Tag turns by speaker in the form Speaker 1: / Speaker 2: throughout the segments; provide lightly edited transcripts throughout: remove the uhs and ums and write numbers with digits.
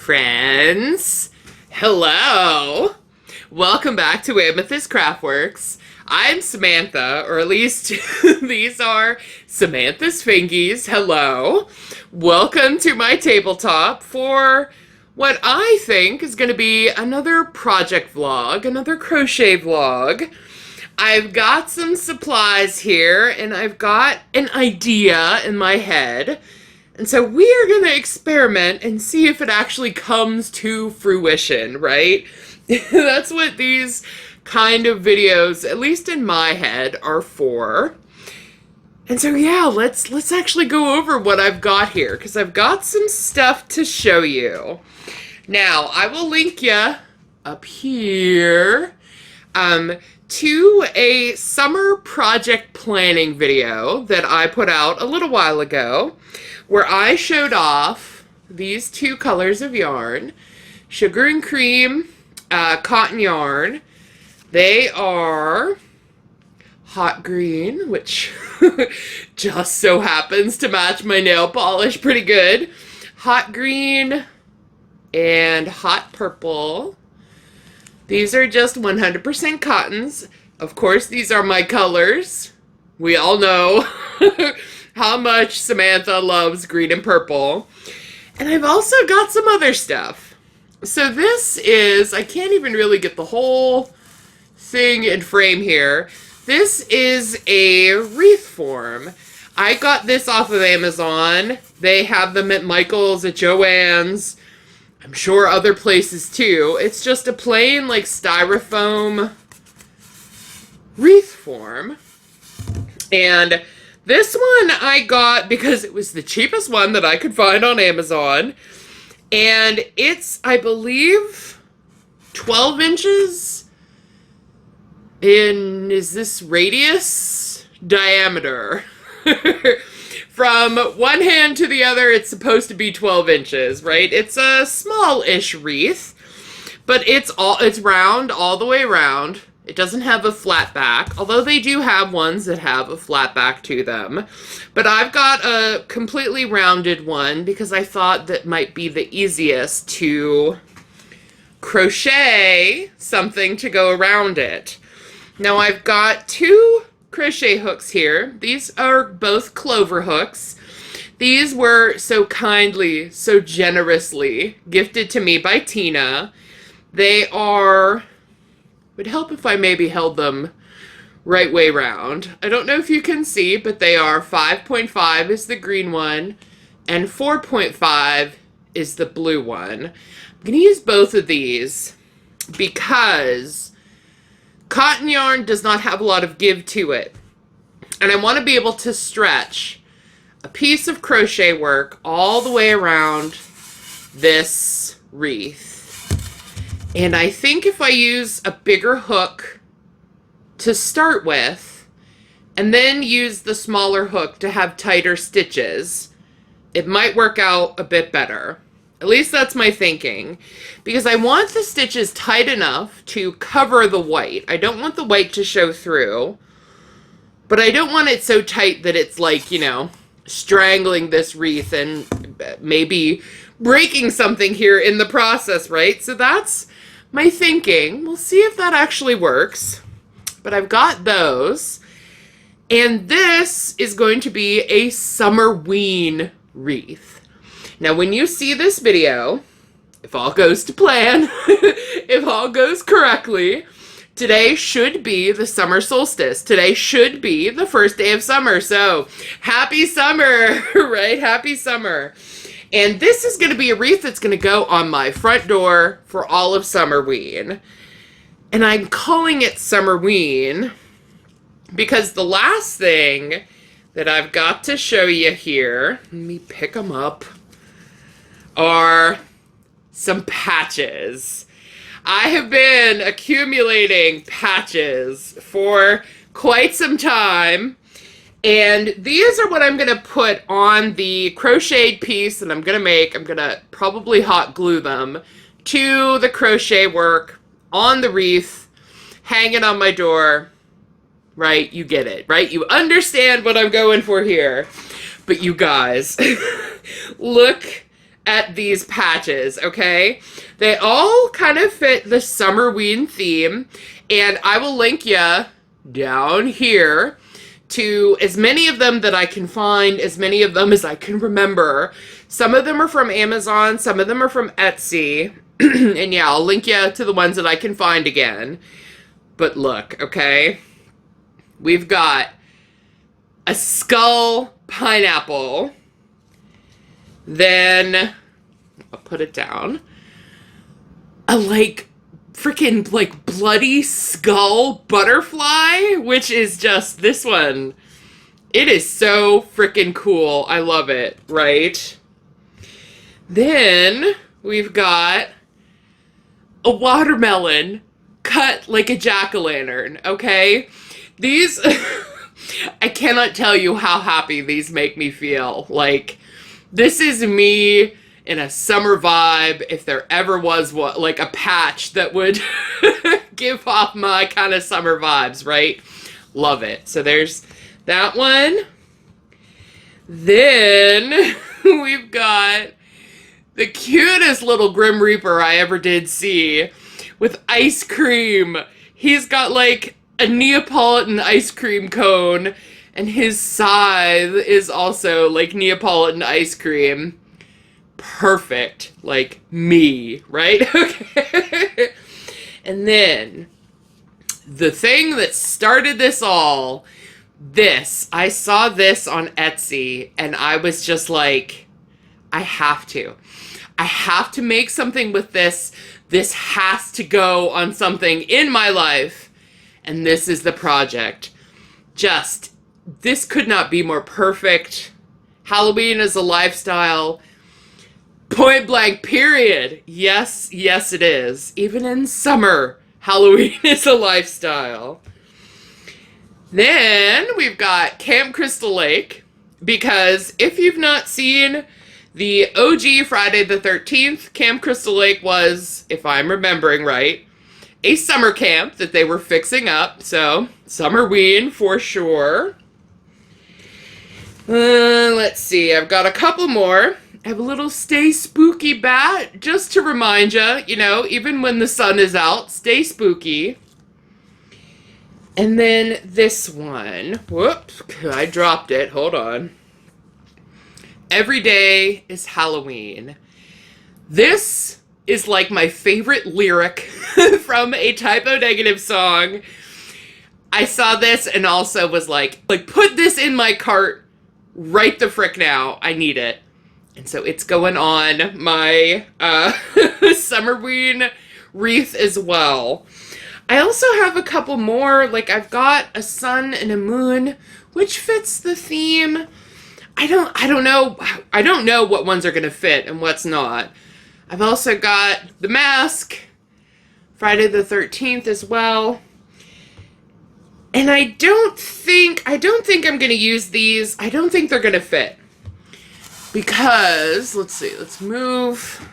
Speaker 1: Friends, hello! Welcome back to Amethyst Craftworks. I'm Samantha, or at least these are Samantha's fingies. Hello. Welcome to my tabletop for what I think is going to be another project vlog, another crochet vlog. I've got some supplies here, and I've got an idea in my head. And so we are going to experiment and see if it actually comes to fruition, right? That's what these kind of videos, at least in my head, are for. And so yeah, let's actually go over what I've got here, because I've got some stuff to show you. Now, I will link you up here to a summer project planning video that I put out a little while ago, where I showed off these two colors of yarn, sugar and cream cotton yarn. They are hot green, which just so happens to match my nail polish pretty good, hot green, and hot purple. These are just 100% cottons. Of course, these are my colors. We all know how much Samantha loves green and purple. And I've also got some other stuff. So this is, I can't even really get the whole thing in frame here. This is a wreath form. I got this off of Amazon. They have them at Michael's, at Joann's. I'm sure other places too. It's just a plain, like, styrofoam wreath form. And this one I got because it was the cheapest one that I could find on Amazon. And it's, I believe, 12 inches in, is this radius? Diameter. From one hand to the other, it's supposed to be 12 inches, right? It's a small-ish wreath, but it's round all the way around. It doesn't have a flat back, although they do have ones that have a flat back to them. But I've got a completely rounded one because I thought that might be the easiest to crochet something to go around it. Now I've got two crochet hooks here. These are both Clover hooks. These were so kindly, so generously gifted to me by Tina. They are, would help if I maybe held them right way round. I don't know if you can see, but they are 5.5 is the green one, and 4.5 is the blue one. I'm going to use both of these because cotton yarn does not have a lot of give to it. And I want to be able to stretch a piece of crochet work all the way around this wreath. And I think if I use a bigger hook to start with, and then use the smaller hook to have tighter stitches, it might work out a bit better. At least that's my thinking. Because I want the stitches tight enough to cover the white. I don't want the white to show through. But I don't want it so tight that it's like, you know, strangling this wreath and maybe breaking something here in the process, right? So that's my thinking. We'll see if that actually works. But I've got those. And this is going to be a Summerween wreath. Now, when you see this video, if all goes to plan, if all goes correctly, today should be the summer solstice. Today should be the first day of summer. So, happy summer, right? Happy summer. And this is going to be a wreath that's going to go on my front door for all of Summerween. And I'm calling it Summerween because the last thing that I've got to show you here, let me pick them up, are some patches. I have been accumulating patches for quite some time, and these are what I'm going to put on the crocheted piece that I'm going to make. I'm going to probably hot glue them to the crochet work on the wreath, hang it on my door, right? You get it, right? You understand what I'm going for here. But you guys, look at these patches, okay? They all kind of fit the Summerween theme, and I will link you down here to as many of them that I can find, as many of them as I can remember. Some of them are from Amazon, some of them are from Etsy, and yeah, I'll link you to the ones that I can find again. But look, okay? We've got a skull pineapple. Then, I'll put it down. A, like, freaking, like, bloody skull butterfly, which is just this one. It is so freaking cool. I love it, right? Then, we've got a watermelon cut like a jack-o'-lantern, okay? These, I cannot tell you how happy these make me feel. Like, this is me in a summer vibe, if there ever was what, like a patch that would give off my kind of summer vibes, right? Love it. So there's that one. Then we've got the cutest little Grim Reaper I ever did see with ice cream. He's got like a Neapolitan ice cream cone, and his scythe is also like Neapolitan ice cream. Perfect. Like me, right? Okay. And then the thing that started this all, I saw this on Etsy, and I was just like, I have to make something with this. This has to go on something in my life. And this is the project. This could not be more perfect. Halloween is a lifestyle. Point blank, period. Yes, yes it is. Even in summer, Halloween is a lifestyle. Then we've got Camp Crystal Lake, because if you've not seen the OG Friday the 13th, Camp Crystal Lake was, if I'm remembering right, a summer camp that they were fixing up. So, Summerween for sure. Let's see, I've got a couple more. I have a little Stay Spooky bat, just to remind you, you know, even when the sun is out, stay spooky. And then this one. Whoops, I dropped it. Hold on. Every day is Halloween. This is like my favorite lyric from a Typo Negative song. I saw this and also was like, put this in my cart right the frick now. I need it. And so it's going on my Summerween Wreath as well. I also have a couple more. Like, I've got a sun and a moon, which fits the theme. I don't know what ones are going to fit and what's not. I've also got the mask, Friday the 13th as well. And I don't think I'm going to use these. I don't think they're going to fit. Because, let's see, let's move.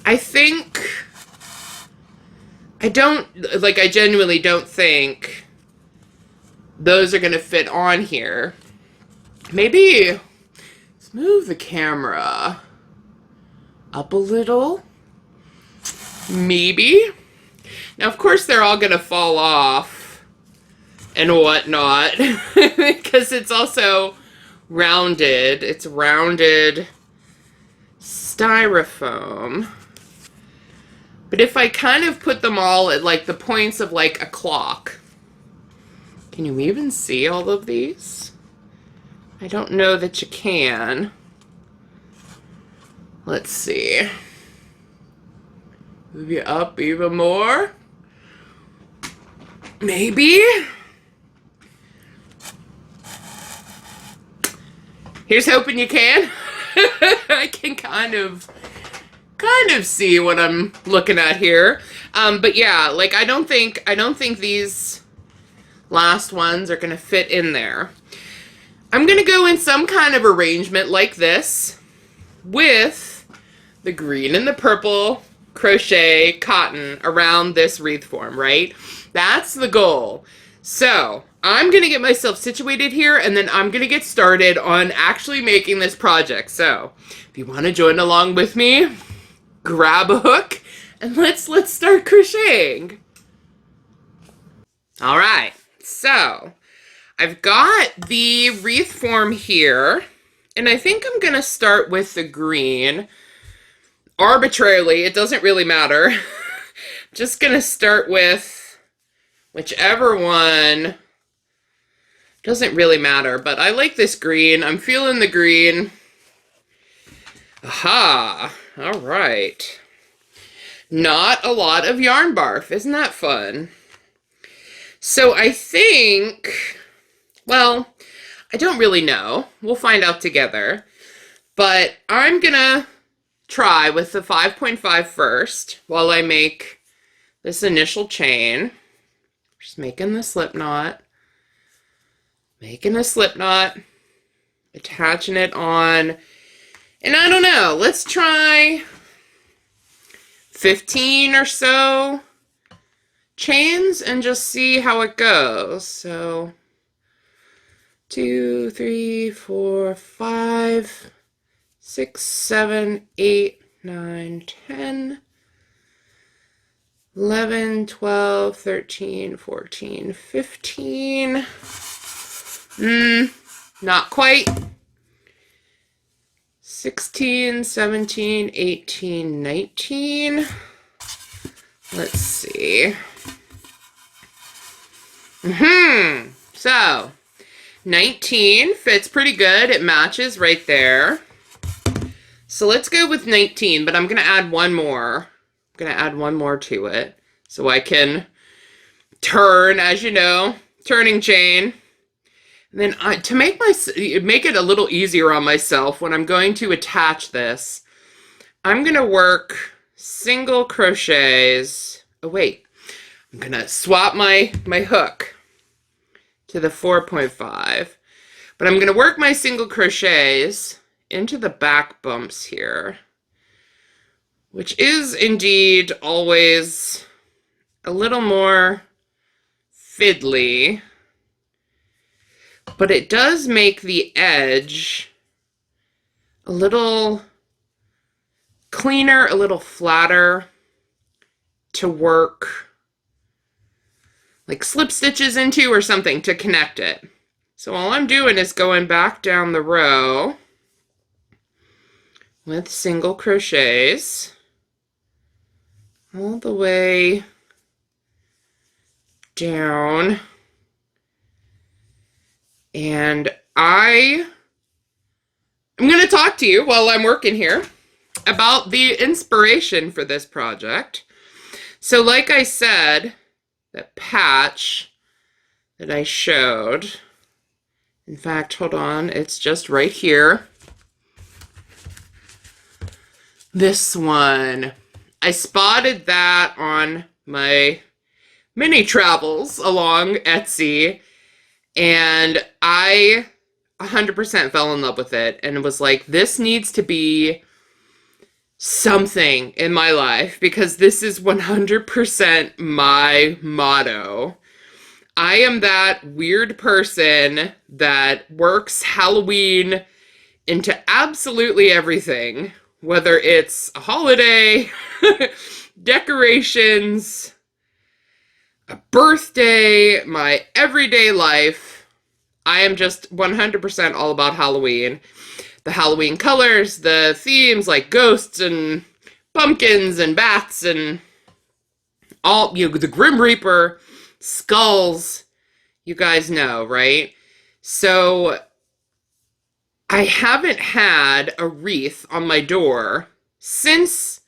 Speaker 1: I genuinely don't think those are going to fit on here. Maybe, let's move the camera up a little. Maybe. Now, of course, they're all going to fall off and whatnot. Because it's also rounded. It's rounded styrofoam. But if I kind of put them all at like the points of like a clock. Can you even see all of these? I don't know that you can. Let's see. Move you up even more. Maybe. Here's hoping you can. I can kind of see what I'm looking at here. But yeah, like I don't think these last ones are gonna fit in there. I'm gonna go in some kind of arrangement like this with the green and the purple crochet cotton around this wreath form, right? That's the goal. So I'm going to get myself situated here, and then I'm going to get started on actually making this project. So if you want to join along with me, grab a hook and let's start crocheting. All right, so I've got the wreath form here, and I think I'm going to start with the green. Arbitrarily, it doesn't really matter. Just going to start with whichever one. Doesn't really matter, but I like this green. I'm feeling the green. Aha! All right. Not a lot of yarn barf. Isn't that fun? So I think, well, I don't really know. We'll find out together. But I'm gonna try with the 5.5 first while I make this initial chain. Just making the slip knot. Making a slip knot. Attaching it on. And I don't know, let's try 15 or so chains and just see how it goes. So 2, 3, 4, 5, 6, 7, 8, 9, 10, 11, 12, 13, 14, 15. Not quite. 16, 17, 18, 19. Let's see. So 19 fits pretty good. It matches right there. So let's go with 19, but I'm going to add one more. I'm going to add one more to it so I can turn, as you know, turning chain. And then to make it a little easier on myself when I'm going to attach this, I'm going to work single crochets. Oh, wait. I'm going to swap my hook to the 4.5. But I'm going to work my single crochets into the back bumps here, which is indeed always a little more fiddly. But it does make the edge a little cleaner, a little flatter to work like slip stitches into or something to connect it. So all I'm doing is going back down the row with single crochets all the way down. And I'm going to talk to you while I'm working here about the inspiration for this project. So like I said, that patch that I showed, in fact, hold on, it's just right here. This one, I spotted that on my mini travels along Etsy, and I 100% fell in love with it and was like, this needs to be something in my life because this is 100% my motto. I am that weird person that works Halloween into absolutely everything, whether it's a holiday, decorations, a birthday, my everyday life. I am just 100% all about Halloween. The Halloween colors, the themes like ghosts and pumpkins and bats and all, you know, the Grim Reaper, skulls, you guys know, right? So I haven't had a wreath on my door since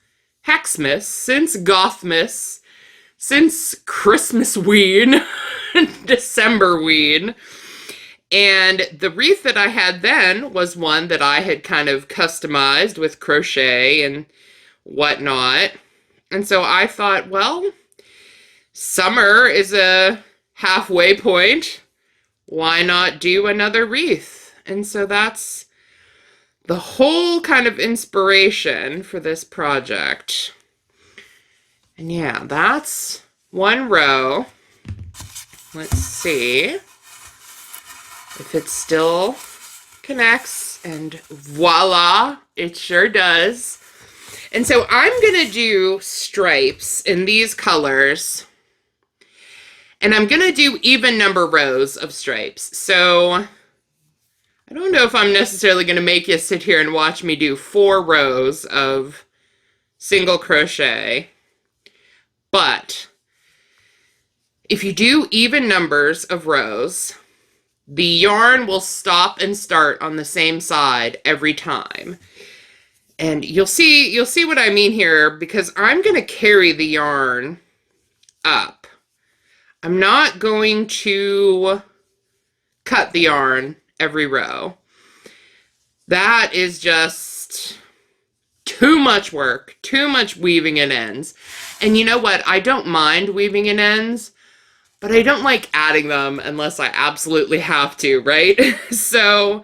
Speaker 1: Hexmas, since Gothmas, since Christmasween, Decemberween. And the wreath that I had then was one that I had kind of customized with crochet and whatnot. And so I thought, well, summer is a halfway point. Why not do another wreath? And so that's the whole kind of inspiration for this project. And yeah, that's one row. Let's see if it still connects, and voila, it sure does. And so I'm gonna do stripes in these colors, and I'm gonna do even number rows of stripes. So I don't know if I'm necessarily gonna make you sit here and watch me do 4 rows of single crochet, but if you do even numbers of rows, the yarn will stop and start on the same side every time. And you'll see what I mean here, because I'm going to carry the yarn up. I'm not going to cut the yarn every row. That is just too much work, too much weaving in ends. And you know what? I don't mind weaving in ends, but I don't like adding them unless I absolutely have to, right? So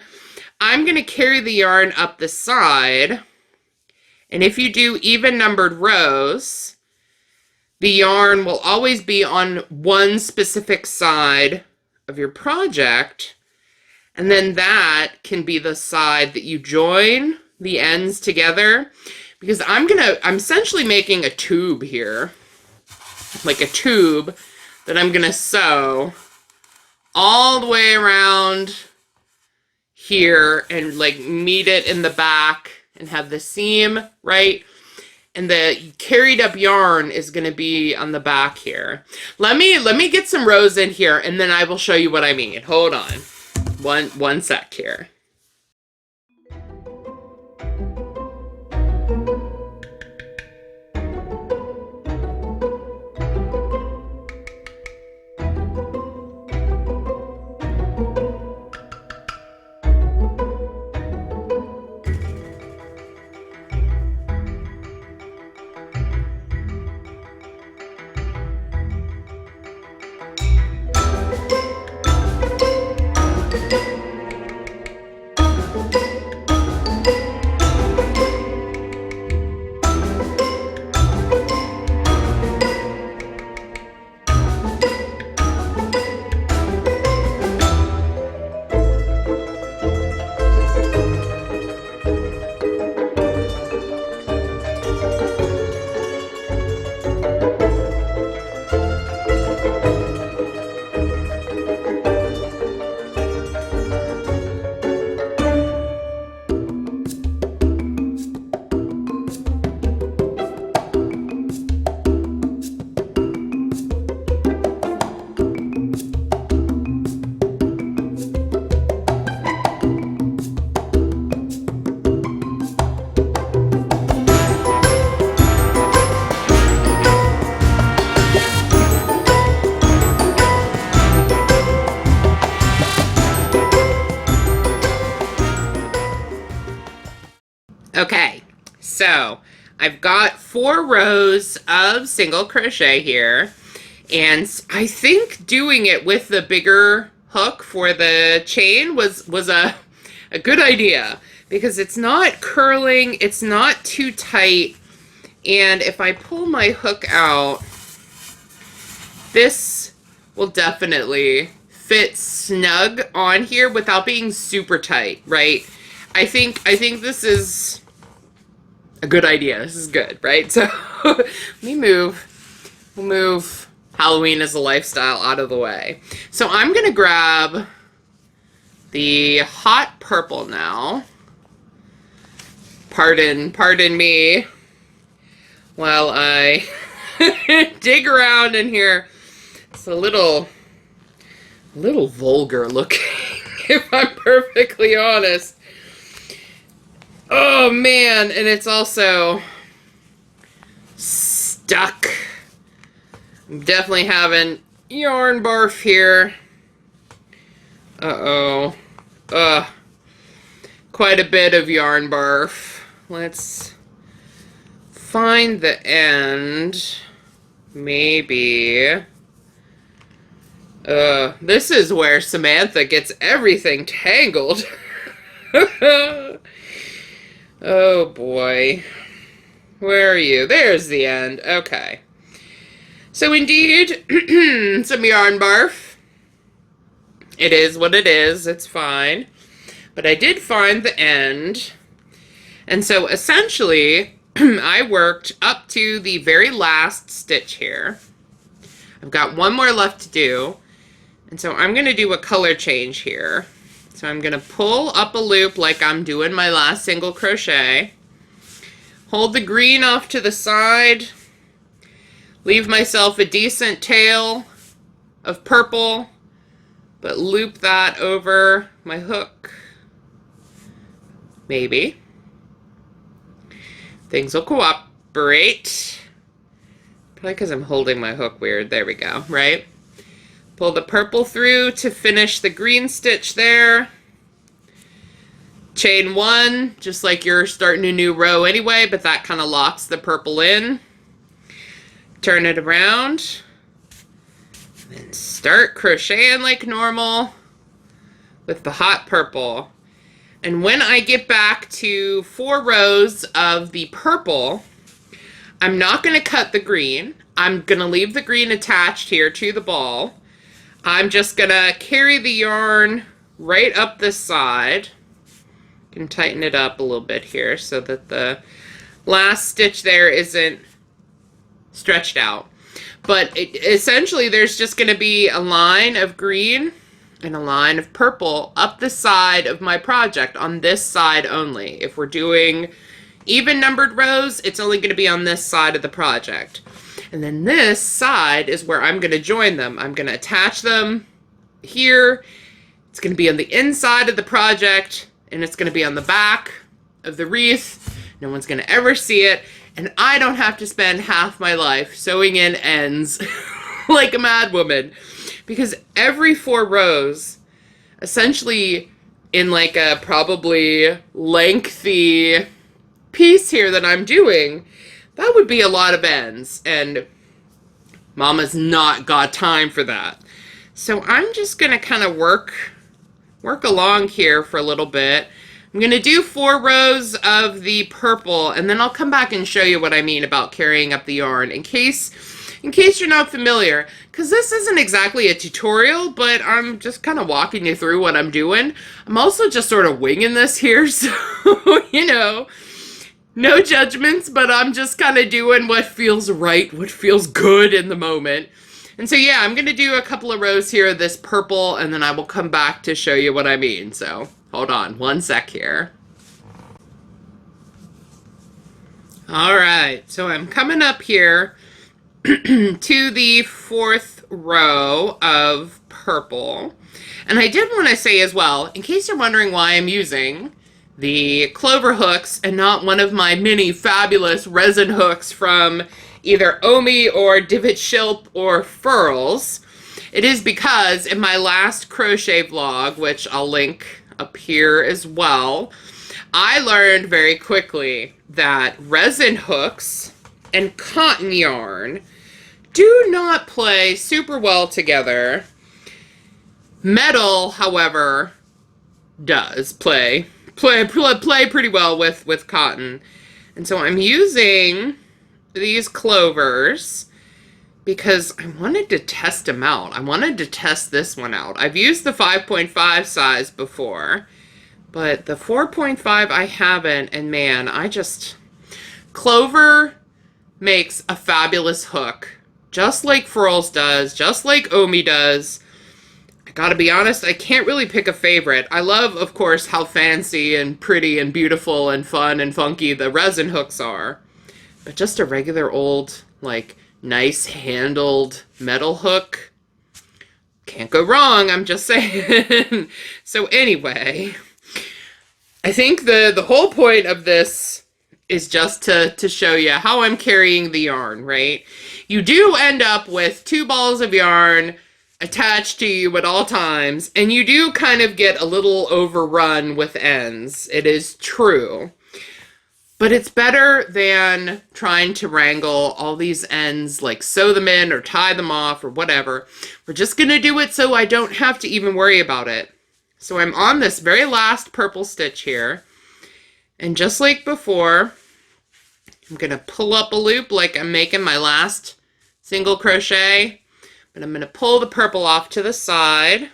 Speaker 1: I'm going to carry the yarn up the side. And if you do even numbered rows, the yarn will always be on one specific side of your project. And then that can be the side that you join the ends together. Because I'm essentially making a tube here, like a tube that I'm gonna sew all the way around here and like meet it in the back and have the seam, right? And the carried up yarn is gonna be on the back here. Let me get some rows in here, and then I will show you what I mean. Hold on, one sec here. Okay, so I've got 4 rows of single crochet here, and I think doing it with the bigger hook for the chain was a good idea, because it's not curling, it's not too tight, and if I pull my hook out, this will definitely fit snug on here without being super tight, right? I think this is a good idea. This is good, right? So we'll move Halloween as a lifestyle out of the way. So I'm gonna grab the hot purple now. Pardon me while I dig around in here. It's a little vulgar looking, if I'm perfectly honest. Oh man, and it's also stuck. I'm definitely having yarn barf here. Uh-oh. Quite a bit of yarn barf. Let's find the end. Maybe. This is where Samantha gets everything tangled. Oh boy. Where are you? There's the end. Okay. So indeed, some yarn barf. It is what it is. It's fine. But I did find the end. And so essentially, I worked up to the very last stitch here. I've got one more left to do. And so I'm going to do a color change here. So I'm going to pull up a loop like I'm doing my last single crochet. Hold the green off to the side. Leave myself a decent tail of purple, but loop that over my hook. Maybe. Things will cooperate. Probably because I'm holding my hook weird. There we go, right? Pull the purple through to finish the green stitch there. Chain one, just like you're starting a new row anyway, but that kind of locks the purple in. Turn it around. And start crocheting like normal with the hot purple. And when I get back to 4 rows of the purple, I'm not going to cut the green. I'm going to leave the green attached here to the ball. I'm just going to carry the yarn right up this side. Can tighten it up a little bit here so that the last stitch there isn't stretched out. But essentially there's just going to be a line of green and a line of purple up the side of my project on this side only. If we're doing even numbered rows, it's only going to be on this side of the project. And then this side is where I'm going to join them. I'm going to attach them here. It's going to be on the inside of the project, and it's going to be on the back of the wreath. No one's going to ever see it. And I don't have to spend half my life sewing in ends like a mad woman. Because every 4 rows, essentially in like a probably lengthy piece here that I'm doing, that would be a lot of ends. And Mama's not got time for that. So I'm just going to kind of work along here for a little bit. I'm going to do 4 rows of the purple, and then I'll come back and show you what I mean about carrying up the yarn in case you're not familiar, because this isn't exactly a tutorial, but I'm just kind of walking you through what I'm doing. I'm also just sort of winging this here, so, you know, no judgments, but I'm just kind of doing what feels right, what feels good in the moment. And so, yeah, I'm going to do a couple of rows here of this purple, and then I will come back to show you what I mean. So, hold on one sec here. All right, so I'm coming up here to the 4th row of purple. And I did want to say as well, in case you're wondering why I'm using the Clover hooks and not one of my mini fabulous resin hooks from either Omi or Divot Shilp or Furls, it is because in my last crochet vlog, which I'll link up here as well, I learned very quickly that resin hooks and cotton yarn do not play super well together. Metal, however, does play pretty well with cotton. And so I'm using these Clovers because I wanted to test them out. I wanted to test this one out. I've used the 5.5 size before, but the 4.5 I haven't, and man, Clover makes a fabulous hook, just like Furls does, just like Omi does. I gotta be honest, I can't really pick a favorite. I love, of course, how fancy and pretty and beautiful and fun and funky the resin hooks are. But just a regular old, like, nice handled metal hook, can't go wrong, I'm just saying. So anyway, I think the whole point of this is just to show you how I'm carrying the yarn, right? You do end up with 2 balls of yarn attached to you at all times, and you do kind of get a little overrun with ends. It is true. But it's better than trying to wrangle all these ends, like sew them in or tie them off or whatever. We're just going to do it so I don't have to even worry about it. So I'm on this very last purple stitch here. And just like before, I'm going to pull up a loop like I'm making my last single crochet. But I'm going to pull the purple off to the side.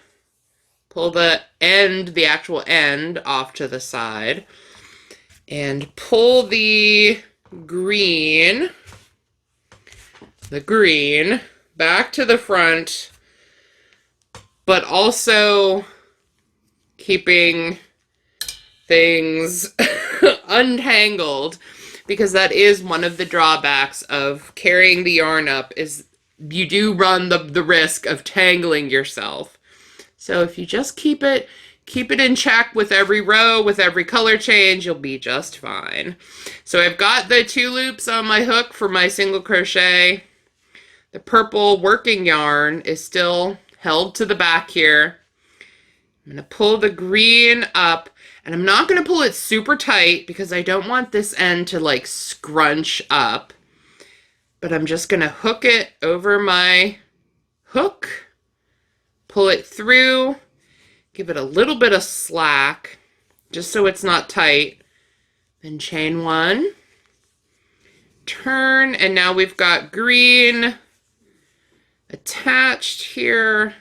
Speaker 1: pull the end, the actual end, off to the side, and pull the green back to the front, but also keeping things untangled, because that is one of the drawbacks of carrying the yarn up, is you do run the risk of tangling yourself. So if you just keep it in check with every row, with every color change, you'll be just fine. So I've got the 2 loops on my hook for my single crochet. The purple working yarn is still held to the back here. I'm going to pull the green up, and I'm not going to pull it super tight because I don't want this end to like scrunch up, but I'm just going to hook it over my hook, pull it through, give it a little bit of slack just so it's not tight, then chain 1, turn, and now we've got green attached here,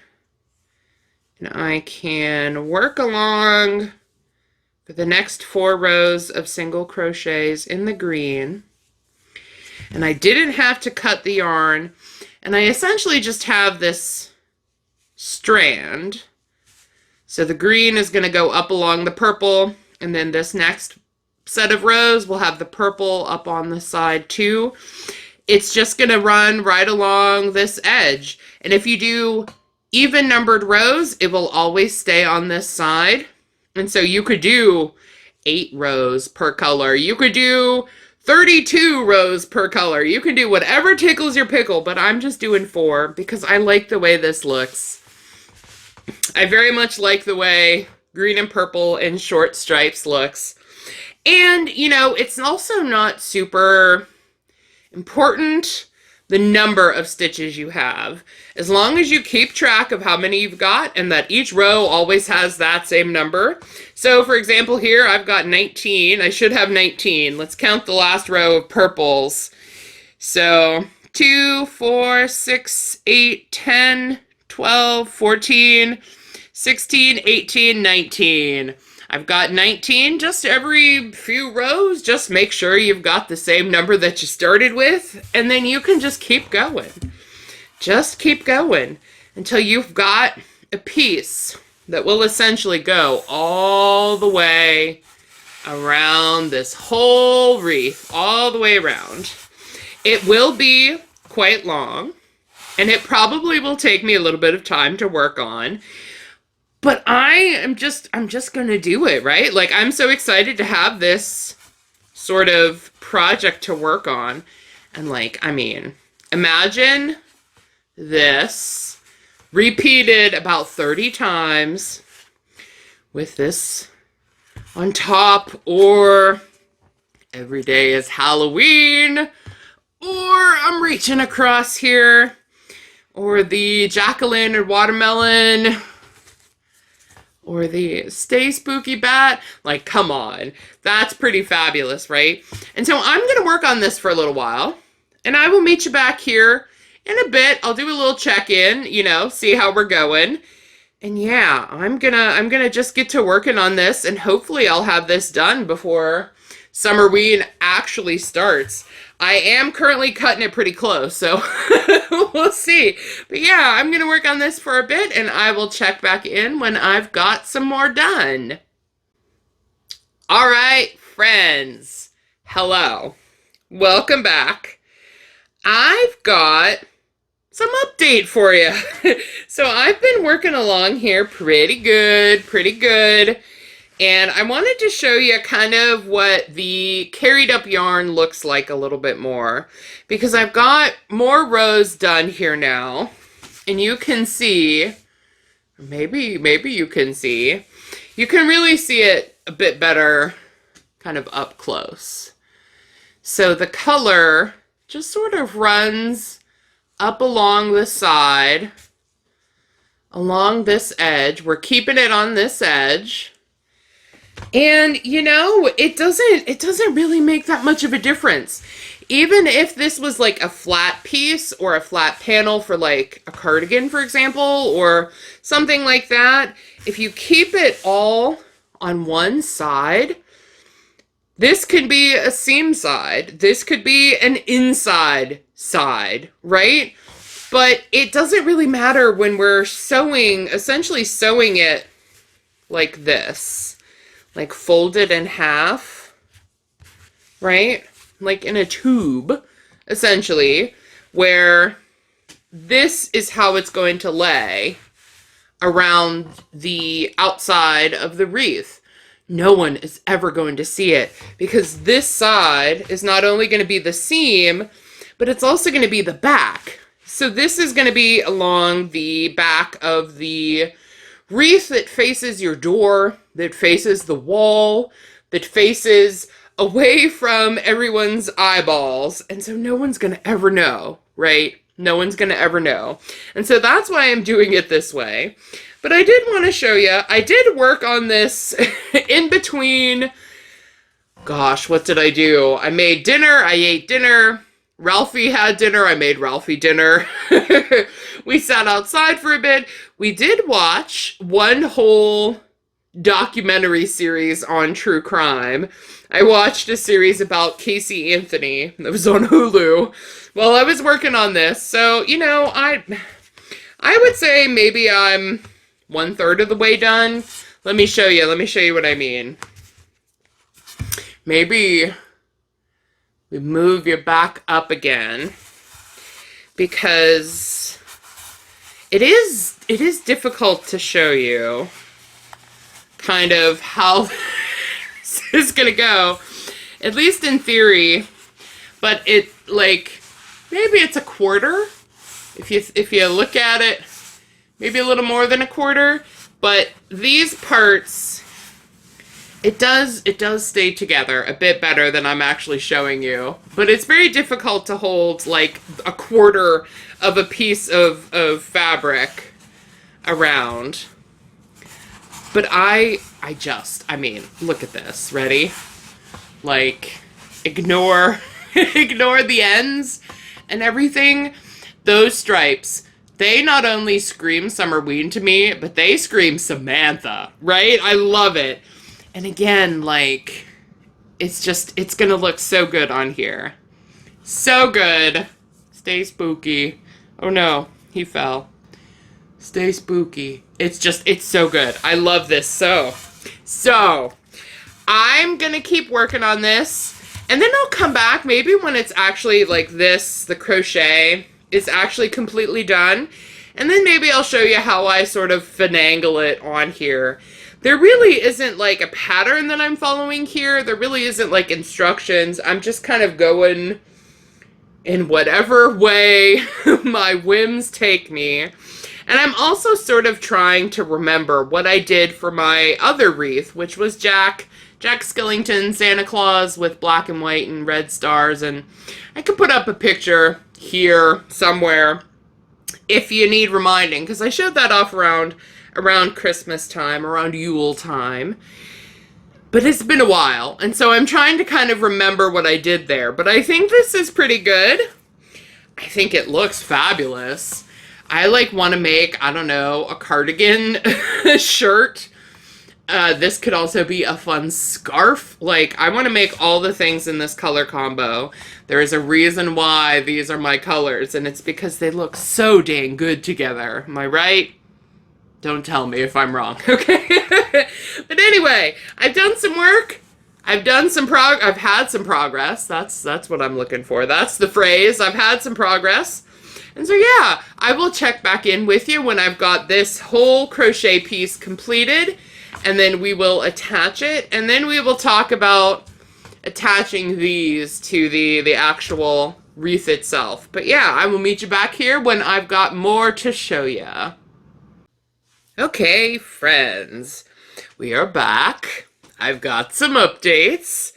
Speaker 1: and I can work along for the next 4 rows of single crochets in the green. And I didn't have to cut the yarn, and I essentially just have this strand. So the green is going to go up along the purple, and then this next set of rows will have the purple up on the side too. It's just going to run right along this edge. And if you do even numbered rows, it will always stay on this side. And so you could do 8 rows per color. You could do 32 rows per color. You can do whatever tickles your pickle, but I'm just doing 4 because I like the way this looks. I very much like the way green and purple in short stripes looks. And, you know, it's also not super important the number of stitches you have. As long as you keep track of how many you've got and that each row always has that same number. So for example here, I've got 19. I should have 19. Let's count the last row of purples. So 2, 4, 6, 8, 10, 12, 14, 16, 18, 19. I've got 19 just every few rows. Just make sure you've got the same number that you started with, and then you can just keep going. Just keep going until you've got a piece that will essentially go all the way around this whole wreath, all the way around. It will be quite long, and it probably will take me a little bit of time to work on. But I'm just going to do it, right? Like, I'm so excited to have this sort of project to work on. And like, I mean, imagine this repeated about 30 times with this on top, or every day is Halloween, or I'm reaching across here, or the jack-o'-lantern and watermelon, or the Stay Spooky Bat. Like, come on. That's pretty fabulous, right? And so I'm going to work on this for a little while, and I will meet you back here in a bit. I'll do a little check-in, you know, see how we're going. And yeah, I'm gonna just get to working on this, and hopefully I'll have this done before Summerween actually starts. I am currently cutting it pretty close, so we'll see. But yeah, I'm going to work on this for a bit, and I will check back in when I've got some more done. All right, friends. Hello. Welcome back. I've got some update for you. So I've been working along here pretty good. And I wanted to show you kind of what the carried up yarn looks like a little bit more, because I've got more rows done here now, and you can see, maybe you can see, you can really see it a bit better kind of up close. So the color just sort of runs up along the side, along this edge. We're keeping it on this edge. And, you know, it doesn't really make that much of a difference. Even if this was like a flat piece or a flat panel for like a cardigan, for example, or something like that, if you keep it all on one side, this could be a seam side. This could be an inside side, right? But it doesn't really matter when we're sewing, essentially sewing it like this, like folded in half, right? Like in a tube, essentially, where this is how it's going to lay around the outside of the wreath. No one is ever going to see it because this side is not only going to be the seam, but it's also going to be the back. So this is going to be along the back of the wreath that faces your door, that faces the wall, that faces away from everyone's eyeballs. And so no one's going to ever know, right? No one's going to ever know. And so that's why I'm doing it this way. But I did want to show you, I did work on this in between. Gosh, what did I do? I made dinner, I ate dinner. Ralphie had dinner, I made Ralphie dinner. We sat outside for a bit. We did watch one whole documentary series on true crime. I watched a series about Casey Anthony that was on Hulu while I was working on this. So, you know, I would say maybe I'm 1/3 of the way done. Let me show you what I mean. Maybe we move your back up again because it is difficult to show you kind of how this is gonna go, at least in theory. But it, like, maybe it's a quarter if you look at it, maybe a little more than a quarter. But these parts, it does stay together a bit better than I'm actually showing you. But it's very difficult to hold like a quarter of a piece of fabric around. But I mean, look at this. Ready? Like, ignore the ends and everything. Those stripes, they not only scream Summerween to me, but they scream Samantha, right? I love it. And again, like, it's gonna look so good on here. So good. Stay spooky. Oh no, he fell. Stay spooky. It's so good. I love this So, I'm gonna keep working on this, and then I'll come back maybe when it's actually like this, the crochet is actually completely done, and then maybe I'll show you how I sort of finagle it on here. There really isn't like a pattern that I'm following here. There really isn't like instructions. I'm just kind of going in whatever way my whims take me. And I'm also sort of trying to remember what I did for my other wreath, which was Jack Skellington Santa Claus with black and white and red stars. And I could put up a picture here somewhere if you need reminding, because I showed that off around Christmas time, around Yule time. But it's been a while, and so I'm trying to kind of remember what I did there. But I think this is pretty good. I think it looks fabulous. I like want to make, I don't know, a cardigan shirt. This could also be a fun scarf. Like, I want to make all the things in this color combo. There is a reason why these are my colors, and it's because they look so dang good together. Am I right? Don't tell me if I'm wrong, okay? But anyway, I've done some work. I've had some progress. That's what I'm looking for. That's the phrase. I've had some progress. And so, yeah, I will check back in with you when I've got this whole crochet piece completed, and then we will attach it, and then we will talk about attaching these to the actual wreath itself. But yeah, I will meet you back here when I've got more to show you. Okay, friends, we are back. I've got some updates.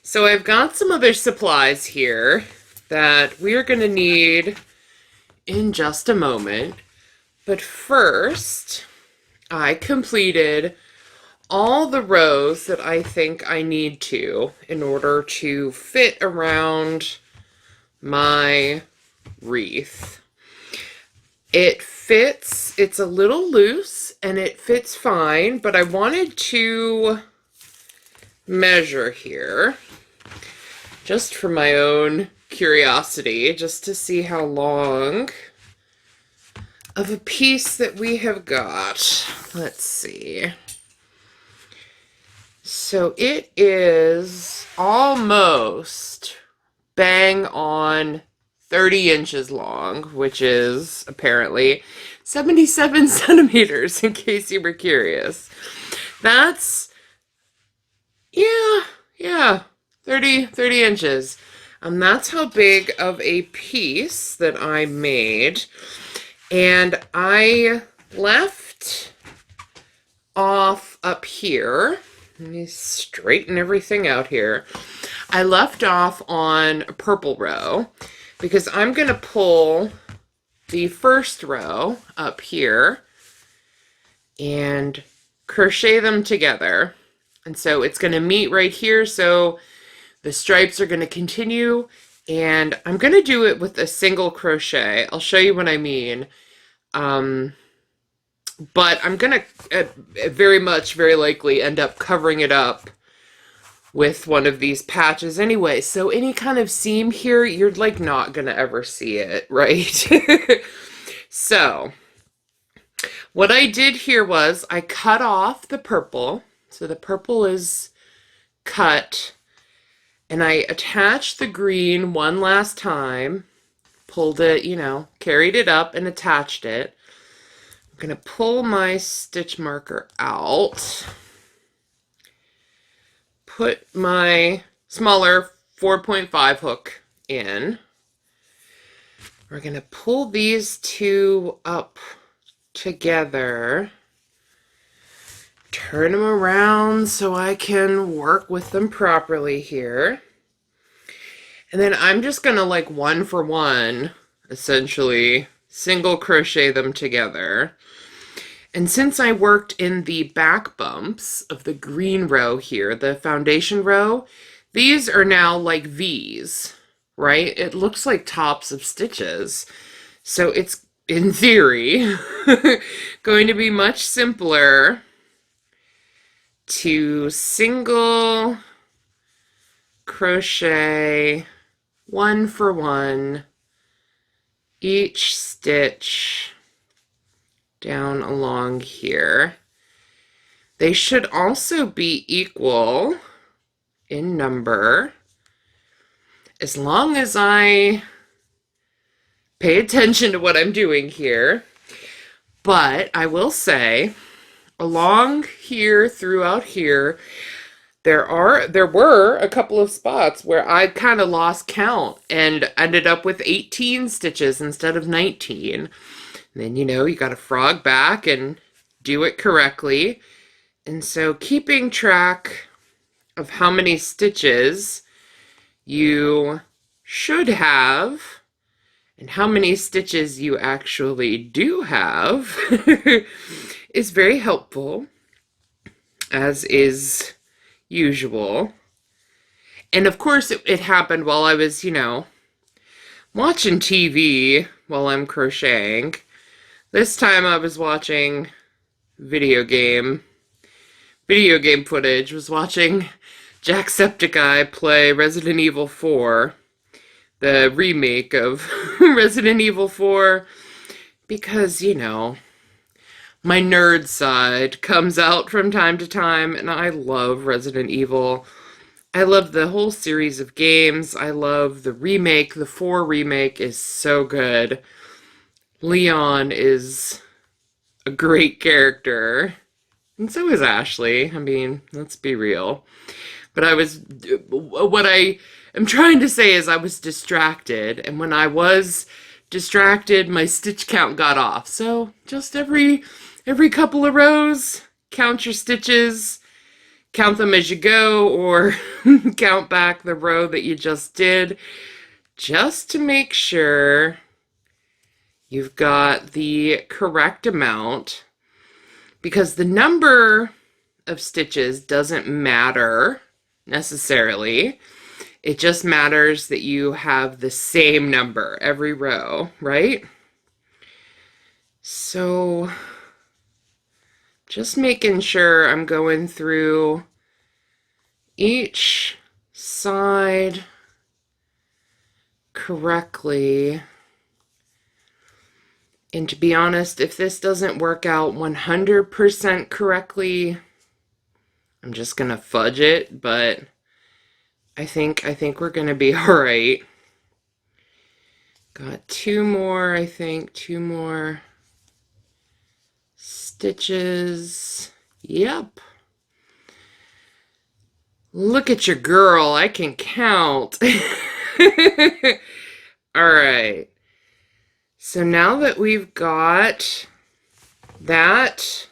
Speaker 1: So I've got some other supplies here that we're going to need in just a moment. But first, I completed all the rows that I think I need to in order to fit around my wreath. It fits, it's a little loose and it fits fine, but I wanted to measure here just for my own curiosity, just to see how long of a piece that we have got. Let's see. So it is almost bang on 30 inches long, which is apparently 77 centimeters, in case you were curious. That's, yeah, 30 inches. That's how big of a piece that I made. And I left off up here. Let me straighten everything out here. I left off on a purple row because I'm going to pull the first row up here and crochet them together. And so it's going to meet right here. So the stripes are going to continue, and I'm going to do it with a single crochet. I'll show you what I mean. But I'm going to very likely end up covering it up with one of these patches anyway. So any kind of seam here, you're like not going to ever see it, right? So what I did here was I cut off the purple. So the purple is cut, and I attached the green one last time, pulled it, you know, carried it up and attached it. I'm going to pull my stitch marker out, put my smaller 4.5 hook in. We're going to pull these two up together, turn them around so I can work with them properly here. And then I'm just going to like one for one, essentially, single crochet them together. And since I worked in the back bumps of the green row here, the foundation row, these are now like V's, right? It looks like tops of stitches. So it's, in theory, going to be much simpler to single crochet one for one each stitch down along here. They should also be equal in number as long as I pay attention to what I'm doing here. But I will say, along here, throughout here, there were a couple of spots where I kind of lost count and ended up with 18 stitches instead of 19. And then, you know, you got to frog back and do it correctly. And so keeping track of how many stitches you should have and how many stitches you actually do have is very helpful, as is usual. And of course it happened while I was, you know, watching TV while I'm crocheting. This time I was watching video game footage, was watching Jacksepticeye play Resident Evil 4, the remake of Resident Evil 4, because, you know, my nerd side comes out from time to time, and I love Resident Evil. I love the whole series of games. I love the remake. The 4 remake is so good. Leon is a great character. And so is Ashley. I mean, let's be real. But what I am trying to say is I was distracted. And when I was distracted, my stitch count got off. So just every couple of rows, count your stitches, count them as you go, or count back the row that you just did, just to make sure you've got the correct amount, because the number of stitches doesn't matter necessarily. It just matters that you have the same number every row, right? So just making sure I'm going through each side correctly. And to be honest, if this doesn't work out 100% correctly, I'm just gonna fudge it, but I think we're gonna be all right. Got two more, I think, two more stitches. Yep. Look at your girl, I can count. All right. So now that we've got that,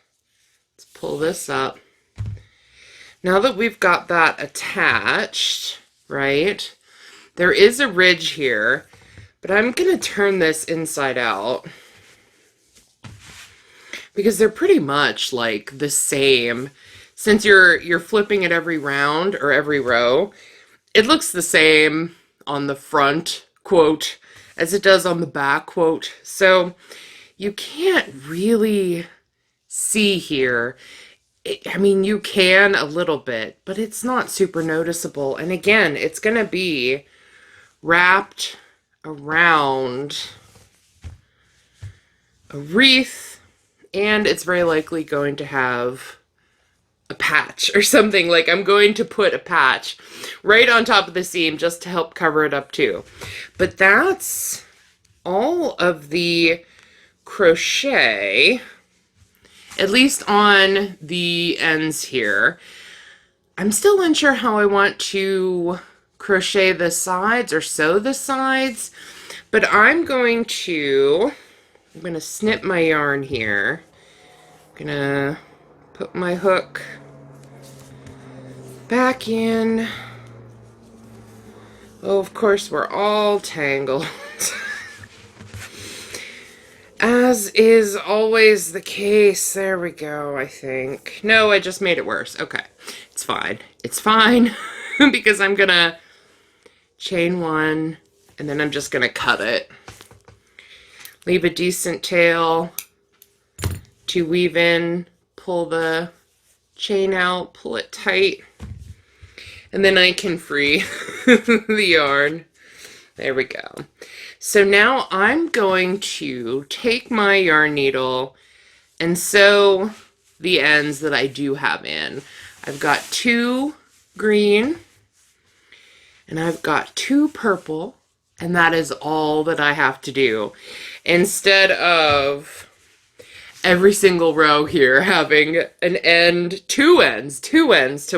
Speaker 1: let's pull this up. Now that we've got that attached, right, there is a ridge here, but I'm going to turn this inside out because they're pretty much like the same. Since you're flipping it every round or every row, it looks the same on the front quote as it does on the back quote. So you can't really see here. I mean, you can a little bit, but it's not super noticeable. And again, it's going to be wrapped around a wreath, and it's very likely going to have a patch or something. Like, I'm going to put a patch right on top of the seam just to help cover it up too. But that's all of the crochet, at least on the ends here. I'm still unsure how I want to crochet the sides or sew the sides, but I'm going to snip my yarn here. I'm gonna put my hook back in. Oh, of course, we're all tangled. As is always the case. There we go, I think. No, I just made it worse. Okay, it's fine. It's fine because I'm gonna chain one and then I'm just gonna cut it. Leave a decent tail to weave in, pull the chain out, pull it tight, and then I can free the yarn. There we go. So now I'm going to take my yarn needle and sew the ends that I do have in. I've got two green and I've got two purple, and that is all that I have to do. Instead of every single row here having an end, two ends to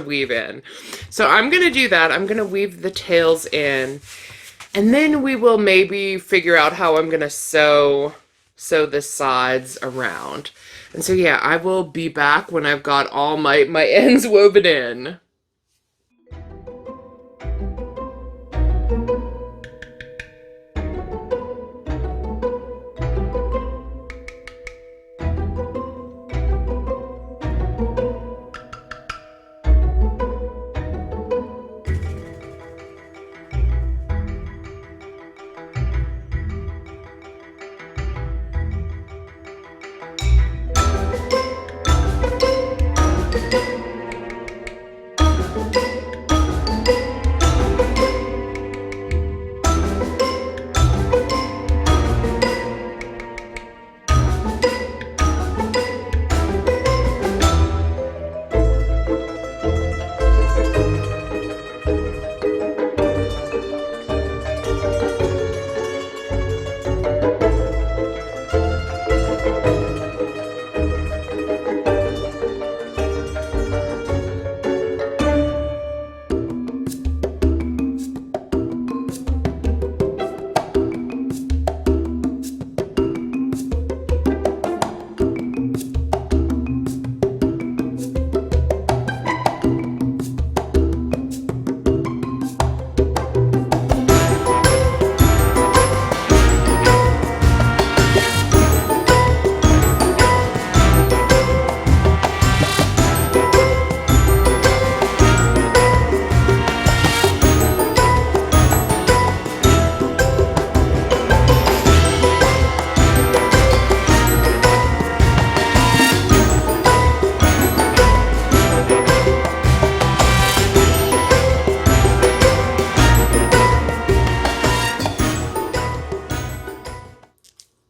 Speaker 1: weave in. So I'm going to do that. I'm going to weave the tails in, and then we will maybe figure out how I'm going to sew the sides around. And so yeah, I will be back when I've got all my ends woven in.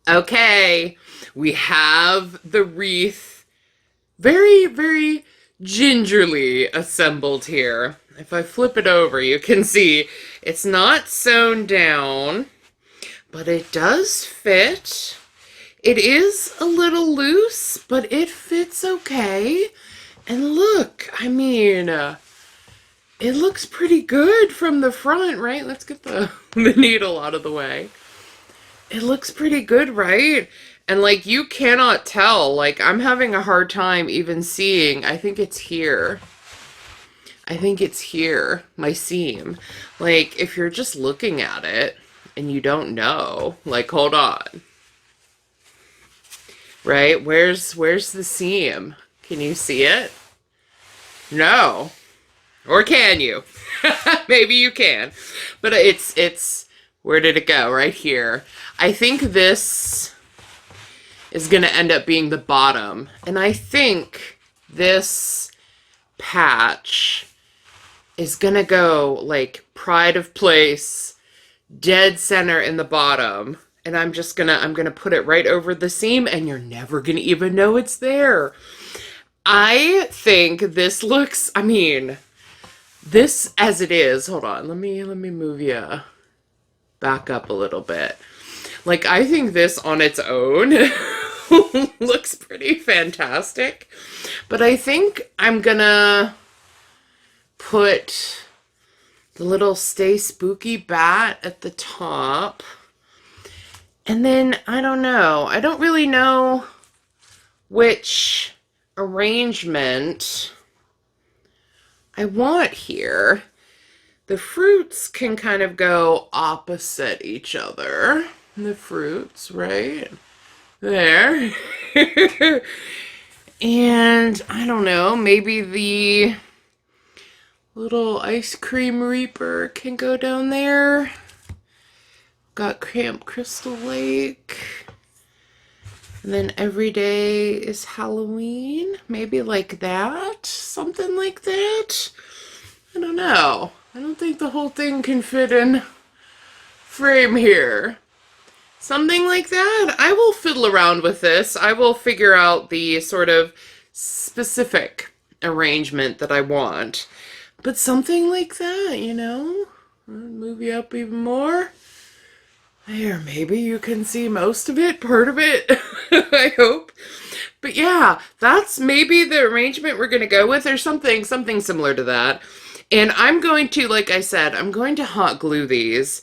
Speaker 1: Okay, we have the wreath very, very gingerly assembled here. If I flip it over, you can see it's not sewn down, but it does fit. It is a little loose, but it fits okay. And look, I mean, it looks pretty good from the front, right? Let's get the needle out of the way. It looks pretty good, right? And like you cannot tell, like I'm having a hard time even seeing. I think it's here. I think it's here, my seam. Like if you're just looking at it and you don't know, like hold on. Right? Where's the seam? Can you see it? No. Or can you? Maybe you can. But it's where did it go? Right here. I think this is going to end up being the bottom. And I think this patch is going to go like pride of place, dead center in the bottom. And I'm going to put it right over the seam and you're never going to even know it's there. I think this looks, I mean, this as it is, hold on, let me move you back up a little bit. Like, I think this on its own looks pretty fantastic. But I think I'm gonna put the little Stay Spooky bat at the top. And then, I don't know. I don't really know which arrangement I want here. The fruits can kind of go opposite each other. The fruits, right? There. And I don't know, maybe the little ice cream reaper can go down there. Got Camp Crystal Lake. And then every day is Halloween. Maybe like that. Something like that. I don't know. I don't think the whole thing can fit in frame here. Something like that. I will fiddle around with this. I will figure out the sort of specific arrangement that I want. But something like that, you know? I'll move you up even more. There, maybe you can see most of it, part of it, I hope. But yeah, that's maybe the arrangement we're going to go with, or something similar to that. And I'm going to, like I said, I'm going to hot glue these.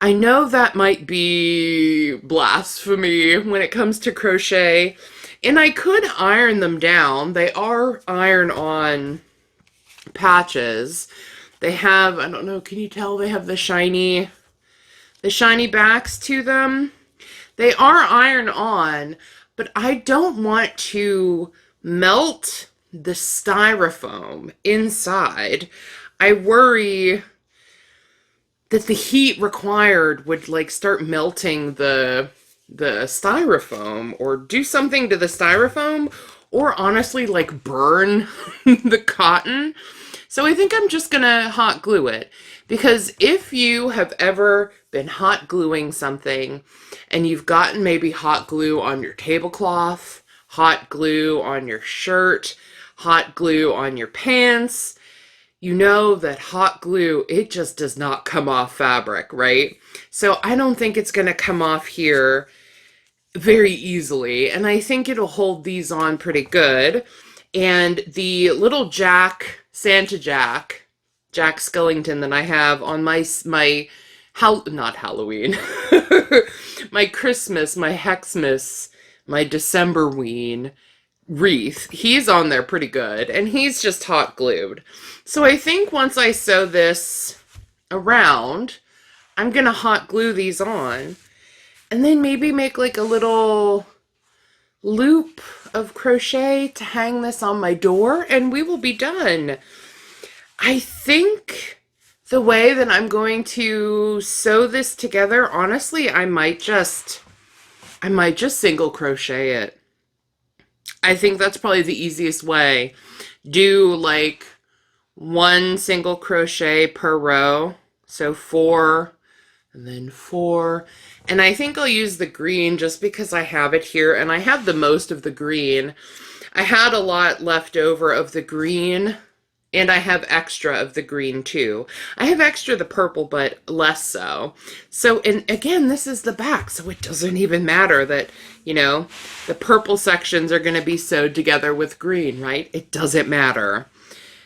Speaker 1: I know that might be blasphemy when it comes to crochet, and I could iron them down. They are iron-on patches. They have, I don't know, can you tell they have the shiny backs to them? They are iron-on, but I don't want to melt the styrofoam inside. I worry that the heat required would like start melting the styrofoam or do something to the styrofoam, or honestly like burn the cotton. So I think I'm just gonna hot glue it, because if you have ever been hot gluing something and you've gotten maybe hot glue on your tablecloth, hot glue on your shirt, hot glue on your pants, you know that hot glue, it just does not come off fabric, right? So I don't think it's going to come off here very easily, and I think it'll hold these on pretty good. And the little Santa Jack Skellington that I have on not Halloween, my Christmas, my Hexmas, my Decemberween wreath, he's on there pretty good, and he's just hot glued. So I think once I sew this around, I'm gonna hot glue these on, and then maybe make like a little loop of crochet to hang this on my door, and we will be done. I think the way that I'm going to sew this together, honestly, I might just single crochet it. I think that's probably the easiest way. Do like one single crochet per row. So 4 and then 4. And I think I'll use the green just because I have it here, and I have the most of the green. I had a lot left over of the green, and I have extra of the green too. I have extra of the purple, but less so. So, and again, this is the back, so it doesn't even matter that, you know, the purple sections are going to be sewed together with green, right? It doesn't matter.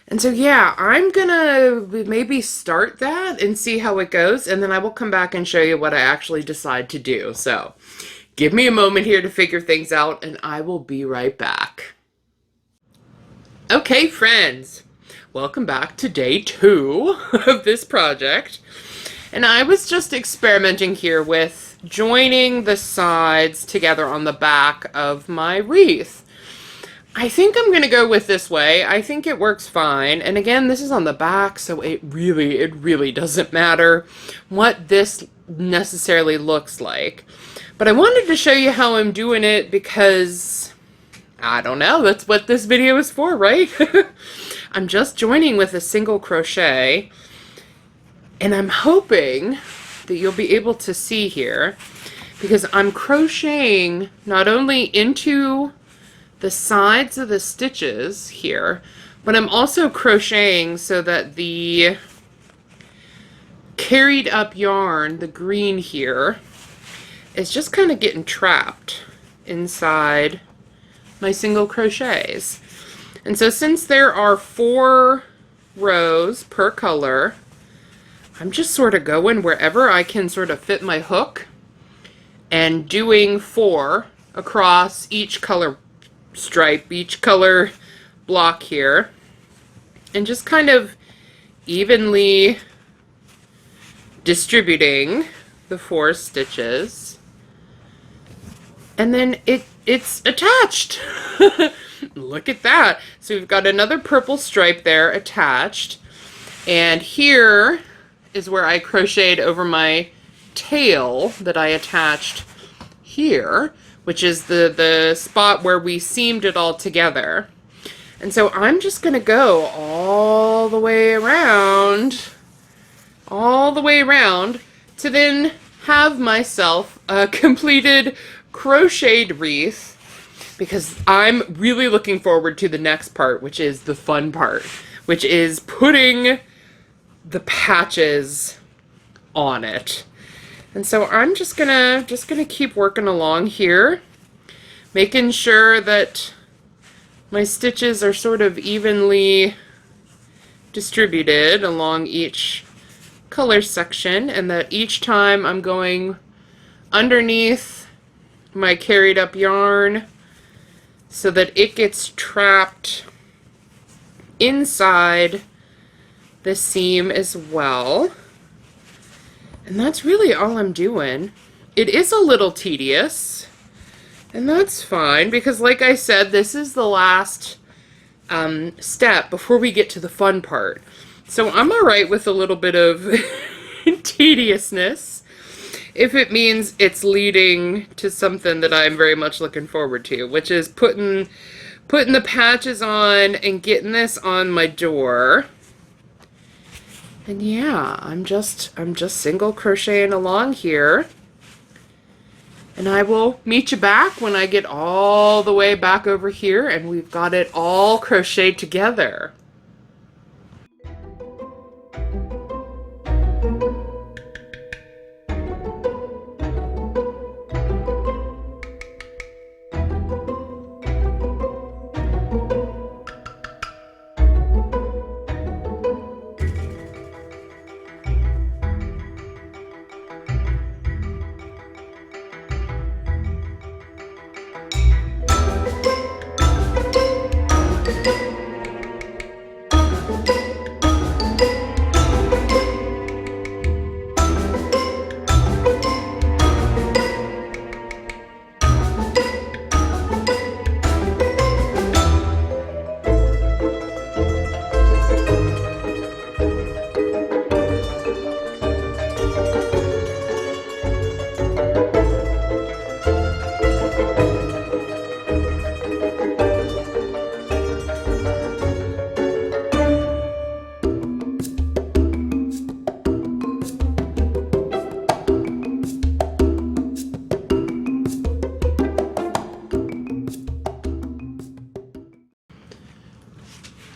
Speaker 1: And so, yeah, I'm gonna maybe start that and see how it goes, and then I will come back and show you what I actually decide to do. So, give me a moment here to figure things out, and I will be right back. Okay, friends, welcome back to day 2 of this project. And I was just experimenting here with joining the sides together on the back of my wreath. I think I'm going to go with this way. I think it works fine. And again, this is on the back, so it really doesn't matter what this necessarily looks like. But I wanted to show you how I'm doing it because, I don't know, that's what this video is for, right? I'm just joining with a single crochet, and I'm hoping that you'll be able to see here, because I'm crocheting not only into the sides of the stitches here, but I'm also crocheting so that the carried up yarn, the green here, is just kind of getting trapped inside my single crochets. And so since there are 4 rows per color, I'm just sort of going wherever I can sort of fit my hook and doing 4 across each color stripe, each color block here, and just kind of evenly distributing the 4 stitches, and then it's attached. Look at that. So we've got another purple stripe there attached, and here is where I crocheted over my tail that I attached here, which is the spot where we seamed it all together. And so I'm just going to go all the way around to then have myself a completed crocheted wreath, because I'm really looking forward to the next part, which is the fun part, which is putting the patches on it. And so I'm just gonna keep working along here, making sure that my stitches are sort of evenly distributed along each color section, and that each time I'm going underneath my carried up yarn so that it gets trapped inside the seam as well. And that's really all I'm doing. It is a little tedious, and that's fine, because like I said, this is the last step before we get to the fun part. So I'm alright with a little bit of tediousness, if it means it's leading to something that I'm very much looking forward to, which is putting the patches on and getting this on my door. And yeah, I'm just single crocheting along here. And I will meet you back when I get all the way back over here and we've got it all crocheted together.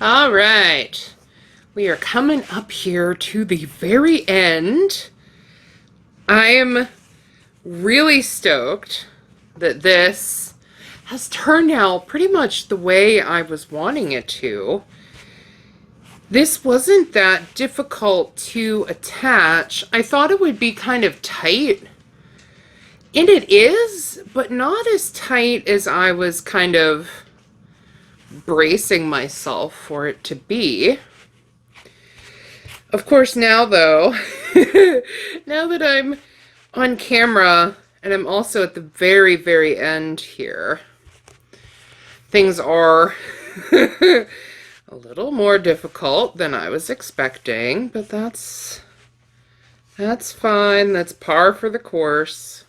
Speaker 1: All right. We are coming up here to the very end. I am really stoked that this has turned out pretty much the way I was wanting it to. This wasn't that difficult to attach. I thought it would be kind of tight. And it is, but not as tight as I was kind of bracing myself for it to be. Of course, now though, now that I'm on camera and I'm also at the very, very end here, things are a little more difficult than I was expecting, but that's fine. That's par for the course.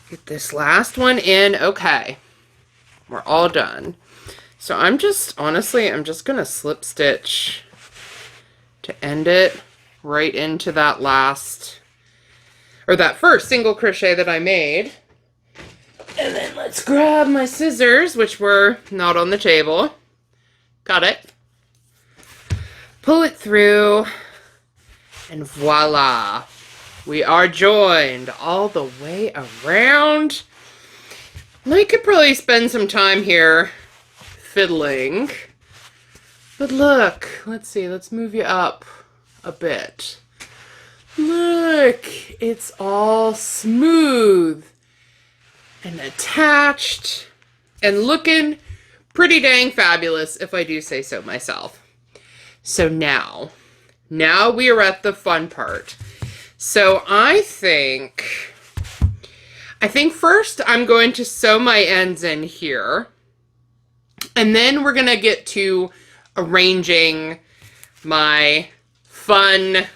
Speaker 1: Get this last one in. Okay. We're all done. So honestly, I'm just going to slip stitch to end it right into that that first single crochet that I made. And then let's grab my scissors, which were not on the table. Got it. Pull it through, and voila. We are joined all the way around. And I could probably spend some time here fiddling. But look, let's see, let's move you up a bit. Look, it's all smooth and attached and looking pretty dang fabulous, if I do say so myself. So now we are at the fun part. So I think first I'm going to sew my ends in here, and then we're going to get to arranging my fun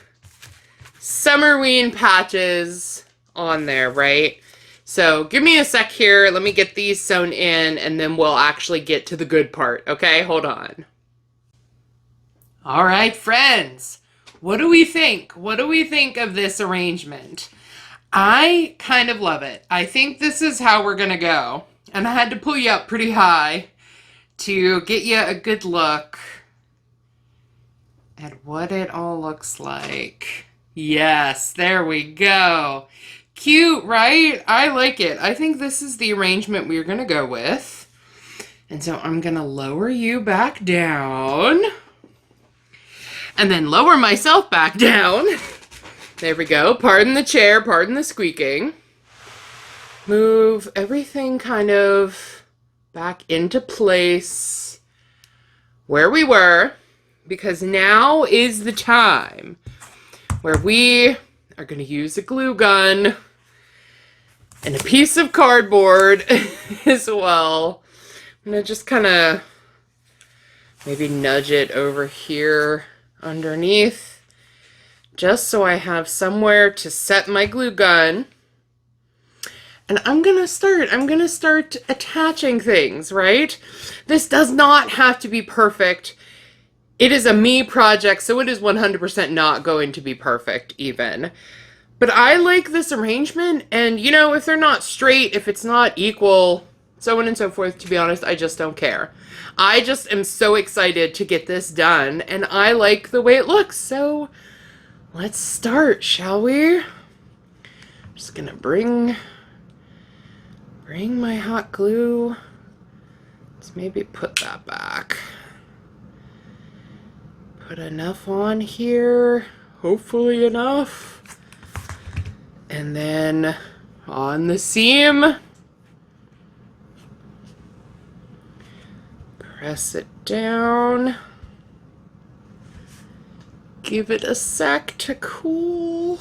Speaker 1: Summerween patches on there, right? So give me a sec here. Let me get these sewn in, and then we'll actually get to the good part. Okay, hold on. All right, friends. What do we think? What do we think of this arrangement? I kind of love it. I think this is how we're going to go. And I had to pull you up pretty high to get you a good look at what it all looks like. Yes, there we go. Cute, right? I like it. I think this is the arrangement we're going to go with. And so I'm going to lower you back down. And then lower myself back down. There we go. Pardon the chair, pardon the squeaking. Move everything kind of back into place where we were, because now is the time where we are going to use a glue gun and a piece of cardboard as well. I'm going to just kind of maybe nudge it over here underneath, just so I have somewhere to set my glue gun. And I'm gonna start attaching things, right? This does not have to be perfect. It is a me project, so it is 100% not going to be perfect even. But I like this arrangement, and you know, if they're not straight, if it's not equal, so on and so forth, to be honest, I just don't care. I just am so excited to get this done, and I like the way it looks, so let's start, shall we? I'm just gonna bring my hot glue. Let's maybe put that back. Put enough on here, hopefully enough. And then on the seam, press it down. Give it a sec to cool.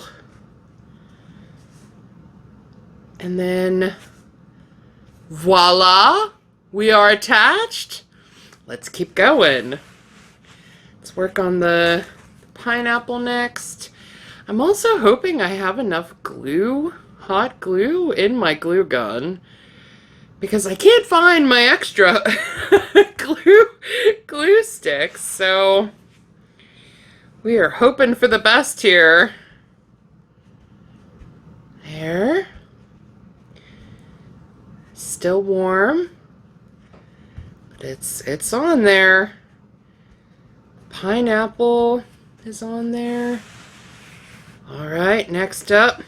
Speaker 1: And then voila, we are attached. Let's keep going. Let's work on the pineapple next. I'm also hoping I have enough glue, hot glue, in my glue gun, because I can't find my extra glue sticks, so we are hoping for the best here. There. Still warm, but it's on there. pineapple is on there. All right, next up,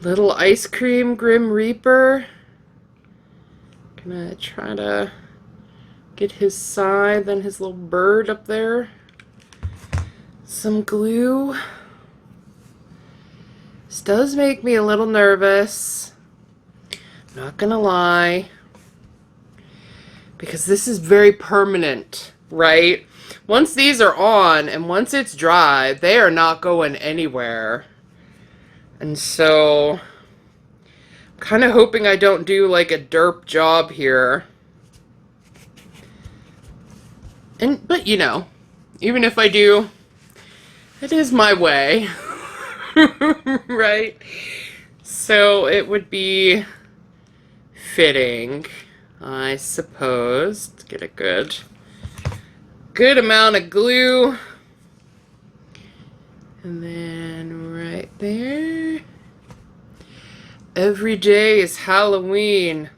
Speaker 1: little ice cream Grim Reaper. Gonna try to get his side, then his little bird up there. Some glue. This does make me a little nervous, not gonna lie, because this is very permanent, right? Once these are on and once it's dry, they are not going anywhere. And so I'm kind of hoping I don't do like a derp job here. But you know, even if I do, it is my way. Right? So it would be fitting, I suppose, to get a good amount of glue. And then right there. Every day is Halloween.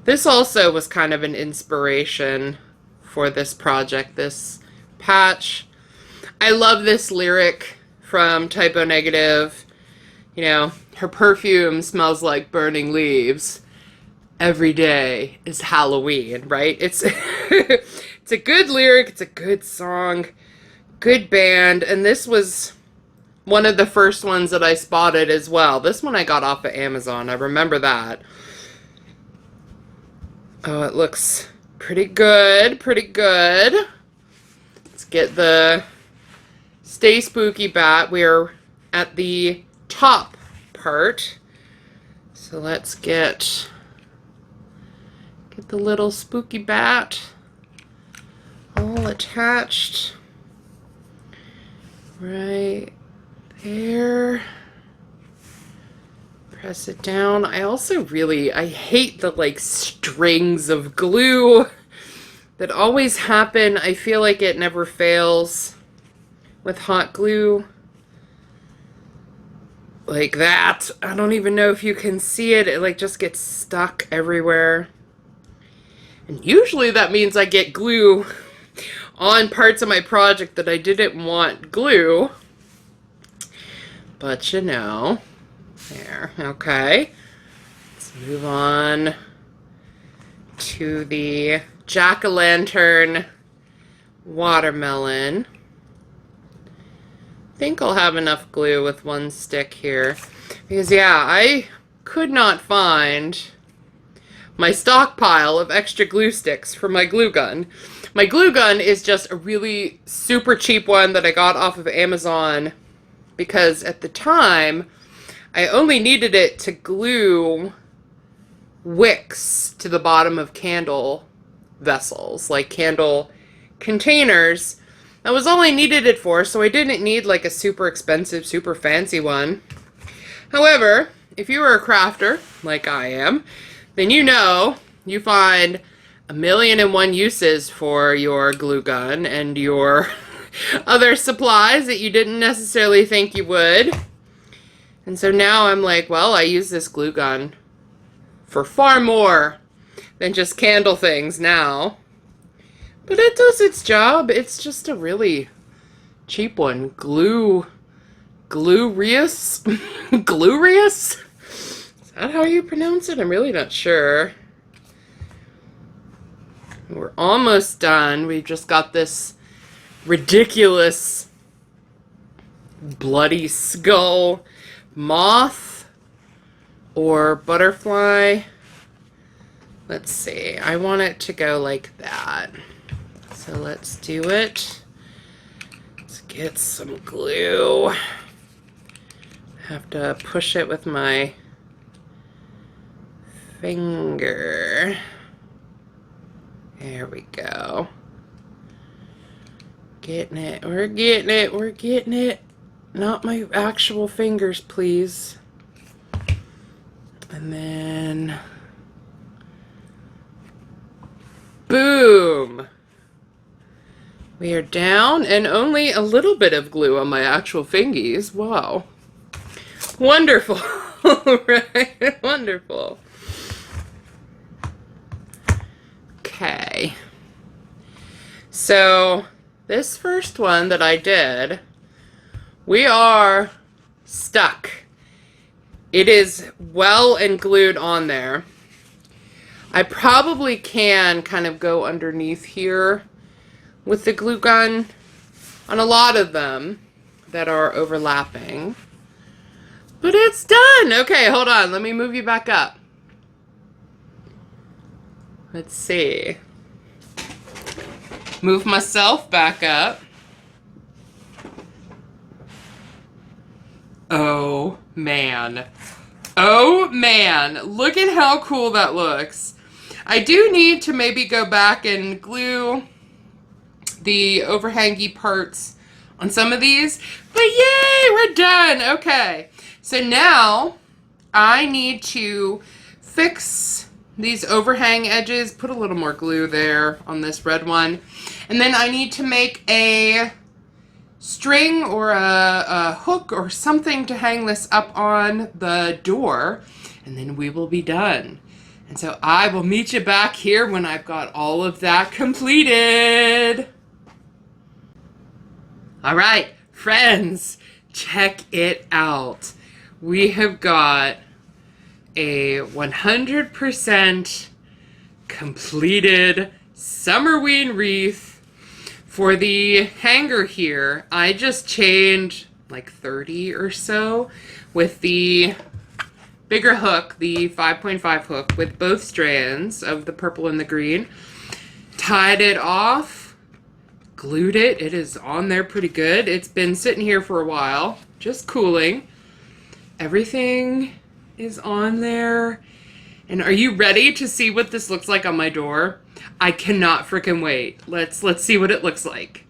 Speaker 1: This also was kind of an inspiration for this project, this patch. I love this lyric from Typo Negative. You know, her perfume smells like burning leaves. Every day is Halloween, right? It's it's a good lyric, it's a good song, good band, and this was one of the first ones that I spotted as well. This one I got off of Amazon, I remember that. Oh, it looks pretty good, pretty good. Let's get the Stay Spooky bat. We're at the top part. So let's get the little spooky bat all attached right there. Press it down. I hate the like strings of glue that always happen. I feel like it never fails with hot glue like that. I don't even know if you can see it. It like just gets stuck everywhere. And usually that means I get glue on parts of my project that I didn't want glue. But you know, there, okay. Let's move on to the jack-o'-lantern watermelon. I think I'll have enough glue with one stick here. Because yeah, I could not find my stockpile of extra glue sticks for my glue gun. My glue gun is just a really super cheap one that I got off of Amazon because at the time I only needed it to glue wicks to the bottom of candle vessels, like candle containers. That was all I needed it for, so I didn't need like a super expensive, super fancy one. However, if you are a crafter, like I am, then you know you find 1,000,001 uses for your glue gun and your other supplies that you didn't necessarily think you would. And so now I'm like, well, I use this glue gun for far more than just candle things now. But it does its job. It's just a really cheap one. Glue-reus? Glue-reus? Is that how you pronounce it? I'm really not sure. We're almost done. We've just got this ridiculous bloody skull moth or butterfly. Let's see. I want it to go like that. So let's do it. Let's get some glue. Have to push it with my finger. There we go. Getting it. We're getting it. We're getting it. Not my actual fingers, please. And then boom. We are down and only a little bit of glue on my actual fingies. Wow. Wonderful. Right? Wonderful. Okay. So this first one that I did, we are stuck. It is well and glued on there. I probably can kind of go underneath here with the glue gun on a lot of them that are overlapping. But it's done! Okay, hold on. Let me move you back up. Let's see. Move myself back up. Oh, man. Oh, man. Look at how cool that looks. I do need to maybe go back and glue the overhangy parts on some of these. But yay, we're done. Okay. So now I need to fix these overhang edges, put a little more glue there on this red one. And then I need to make a string or a hook or something to hang this up on the door. And then we will be done. And so I will meet you back here when I've got all of that completed. All right, friends, check it out. We have got a 100% completed Summerween wreath. For the hanger here, I just chained like 30 or so with the bigger hook, the 5.5 hook with both strands of the purple and the green. Tied it off, glued it. It is on there pretty good. It's been sitting here for a while, just cooling. Everything is on there. And are you ready to see what this looks like on my door? I cannot freaking wait. Let's see what it looks like.